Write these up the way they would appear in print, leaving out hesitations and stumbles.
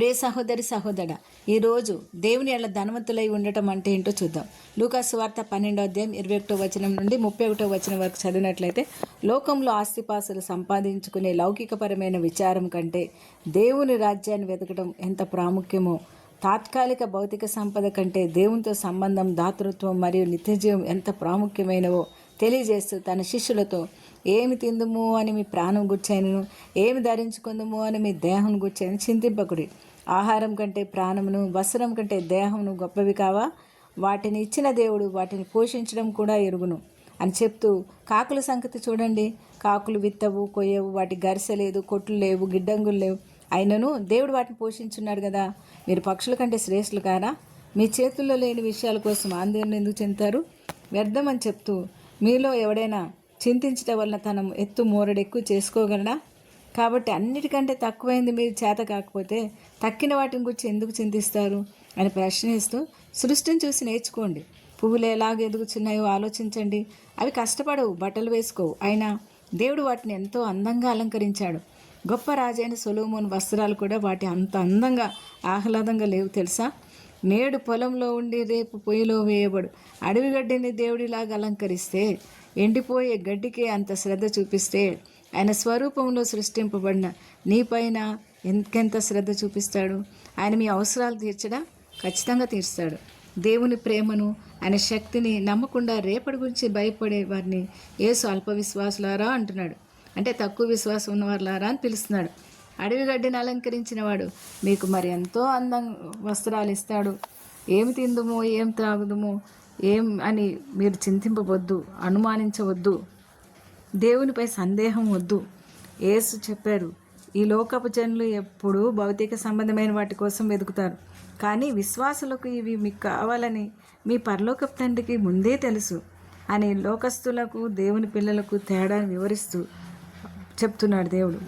ప్రియ సహోదరి సహోదర, ఈరోజు దేవుని ఎడల ధనవంతులై ఉండటం అంటే ఏంటో చూద్దాం. లూకా సువార్త 12వ అధ్యాయం 21వ వచనం నుండి 31వ వచనం వరకు చదివినట్లయితే, లోకంలో ఆస్తిపాసులు సంపాదించుకునే లౌకికపరమైన విచారం కంటే దేవుని రాజ్యాన్ని వెతకడం ఎంత ప్రాముఖ్యమో, తాత్కాలిక భౌతిక సంపద కంటే దేవునితో సంబంధం, దాతృత్వం మరియు నిత్యజీవం ఎంత ప్రాముఖ్యమైనవో తెలియజేస్తూ తన శిష్యులతో, ఏమి తిందుము అని మీ ప్రాణం గుర్చైనను, ఏమి ధరించుకుందుము అని మీ దేహం గుర్చైన చింతింపకుడి. ఆహారం కంటే ప్రాణమును, వస్త్రం కంటే దేహమును గొప్పవి కావా? వాటిని ఇచ్చిన దేవుడు వాటిని పోషించడం కూడా ఎరుగును అని చెప్తూ, కాకుల సంగతి చూడండి. కాకులు విత్తవు, కొయ్యవు, వాటి గరిసె లేదు, కొట్లు లేవు, గిడ్డంగులు లేవు, అయినను దేవుడు వాటిని పోషించున్నాడు కదా. మీరు పక్షుల కంటే శ్రేష్ఠులు కారా? మీ చేతుల్లో లేని విషయాల కోసం ఆందోళన ఎందుకు చెందుతారు? వ్యర్థమని చెప్తూ, మీలో ఎవడైనా చింతించడం వలన తన ఎత్తు మూరడు ఎక్కువ చేసుకోగలడా? కాబట్టి అన్నిటికంటే తక్కువైంది మీరు చేత కాకపోతే తక్కిన వాటిని గురించి ఎందుకు చింతిస్తారు అని ప్రశ్నిస్తూ, సృష్టిని చూసి నేర్చుకోండి. పువ్వులు ఎలాగ ఎదుగుతున్నాయో ఆలోచించండి. అవి కష్టపడవు, బట్టలు వేసుకోవు, అయినా దేవుడు వాటిని ఎంతో అందంగా అలంకరించాడు. గొప్ప రాజైన సొలొమోను వస్త్రాలు కూడా వాటి అంత అందంగా ఆహ్లాదంగా లేవు తెలుసా? నేడు పొలంలో ఉండి రేపు పొయ్యిలో వేయబడు అడవి గడ్డిని దేవుడిలాగా అలంకరిస్తే, ఎండిపోయే గడ్డికి అంత శ్రద్ధ చూపిస్తే, ఆయన స్వరూపంలో సృష్టింపబడిన నీపైన ఎంతెంత శ్రద్ధ చూపిస్తాడు. ఆయన మీ అవసరాలు తీర్చడా? ఖచ్చితంగా తీరుస్తాడు. దేవుని ప్రేమను, ఆయన శక్తిని నమ్మకుండా రేపటి గురించి భయపడే వారిని యేసు అల్ప విశ్వాసులారా అంటున్నాడు. అంటే తక్కువ విశ్వాసం ఉన్నవారులారా అని పిలుస్తున్నాడు. అడవి గడ్డిని అలంకరించిన వాడు మీకు మరి ఎంతో వస్త్రాలు ఇస్తాడు. ఏమి తిందుమో, ఏం త్రాగుదుమో, ఏం అని మీరు చింతింపవద్దు, అనుమానించవద్దు, దేవునిపై సందేహం వద్దు. యేసు చెప్పారు, ఈ లోకపు జనులు ఎప్పుడూ భౌతిక సంబంధమైన వాటి కోసం వెతుకుతారు, కానీ విశ్వాసులకు ఇవి మీకు కావాలని మీ పరలోకపు తండ్రికి ముందే తెలుసు అని లోకస్తులకు దేవుని పిల్లలకు తేడాను వివరిస్తూ చెప్తున్నాడు దేవుడు.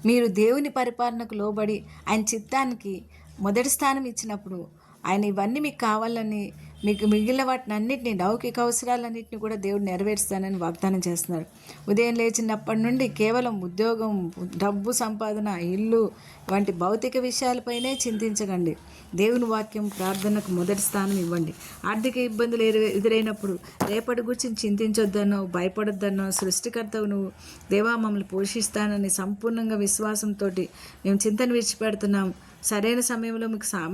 మీరు దేవుని పరిపాలనకు లోబడి ఆయన చిత్తానికి మొదటి స్థానం ఇచ్చినప్పుడు ఆయన ఇవన్నీ మీకు కావాలని, మీకు మిగిలిన వాటిని అన్నింటినీ, లౌకిక అవసరాలన్నింటినీ కూడా దేవుడు నెరవేరుస్తానని వాగ్దానం చేస్తున్నారు. ఉదయం లేచినప్పటి నుండి కేవలం ఉద్యోగం, డబ్బు సంపాదన, ఇల్లు వంటి భౌతిక విషయాలపైనే చింతించకండి. దేవుని వాక్యం, ప్రార్థనకు మొదటి స్థానం ఇవ్వండి. ఆర్థిక ఇబ్బందులు ఎదురైనప్పుడు రేపటి గురించి చింతించొద్దనో, భయపడొద్దనో, సృష్టికర్తవు నువ్వు, దేవా మమ్మల్ని పోషిస్తానని సంపూర్ణంగా విశ్వాసంతో మేము చింతన విడిచిపెడుతున్నాం, సరైన సమయంలో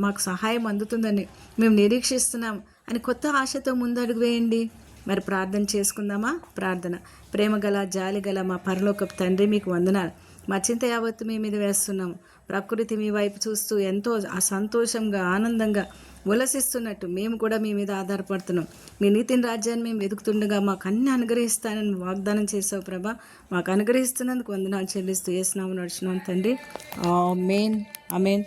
మాకు సహాయం అందుతుందని మేము నిరీక్షిస్తున్నాం అని కొత్త ఆశతో ముందడుగు వేయండి. మరి ప్రార్థన చేసుకుందామా? ప్రార్థన. ప్రేమగల, జాలిగల మా పరలోకపు తండ్రి, మీకు వందనాలు. మా చింత యావత్తు మీ మీద వేస్తున్నాం. ప్రకృతి మీ వైపు చూస్తూ ఎంతో సంతోషంగా, ఆనందంగా ఉల్లసిస్తున్నట్టు మేము కూడా మీ మీద ఆధారపడుతున్నాం. మీ నీతిని, రాజ్యాన్ని మేము వెతుకుతుండగా మాకు అన్ని అనుగ్రహిస్తానని వాగ్దానం చేసావు ప్రభా. మాకు అనుగ్రహిస్తున్నందుకు వందనాలు చెల్లిస్తూ యేసు నామమున నడుచున్నాం తండ్రి. ఆమేన్, ఆమేన్.